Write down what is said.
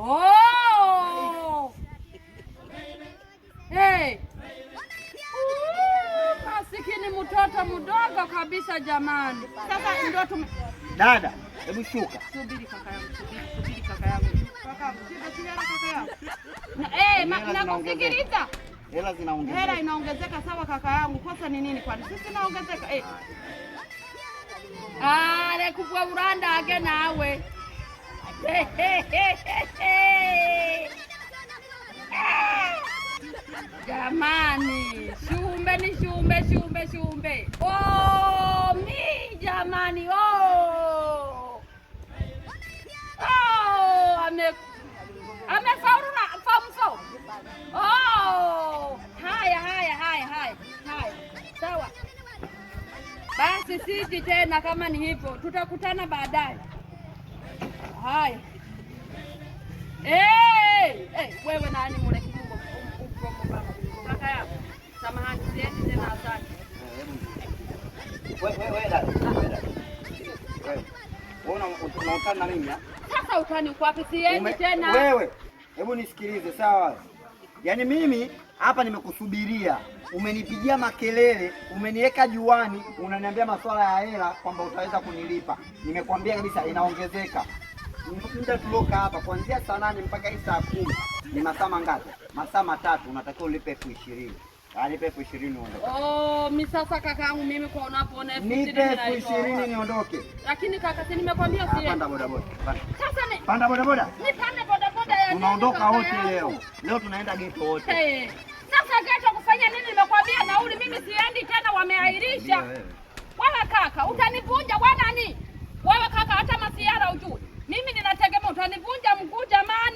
Oh! Hey! Masikini mtoto mdogo kabisa jamani. Sasa ndio Dada, hebu shuka. Subiri kaka yangu, subiri kaka yangu. Kaka, nakusikiliza. Hela zinaongezeka. Hela inaongezeka sawa kaka yangu. Kosa ni nini kwani? Sisi naongezeka. Rekupwa uranda age nawe. Jamani, shumbe ni shumbe. Oh, mi jamani. Oh, amefaulu na famfo. Oh, haya. Sawa. Basi siji tena kama ni hivyo. Tutakutana baadaye. Haya. Wewe nani mule kimungo baba? Kaka yangu. Samahani, siendi tena asante. Wewe dada. Wewe unautana na mimi? Sasa utani kwake siendi tena. Wewe, hebu nisikilize sawa? Yaani mimi hapa nimekusubiria. Umenipigia makelele, umeniweka juani, unaniambia masuala ya hela kwamba utaweza kunilipa. Nimekwambia kabisa inaongezeka. Muda tuloka hapa kuanzia saa 8 mpaka hii saa 10. Ni masaa mangapi? Masaa 3, unatakiwa ulipe 20,000. Alipe 20,000 uondoke. Oh, mimi sasa kakaangu mimi kwa unapoona 20,000 nipe 20,000 niondoke. Lakini kaka, si nimekwambia usiende. Panda bodaboda. Sasa ni panda bodaboda. Nipande bodaboda ya nini? Tunaondoka wote leo. Leo tunaenda geto wote. Sasa geto kufanya nini? Nimekwambia nauli mimi siendi tena, wameahirisha. Wewe kaka, utanivunja wewe nani? Wewe kaka, hata masiara ujue. Mimi ninategemea utanivunja mguu jamani.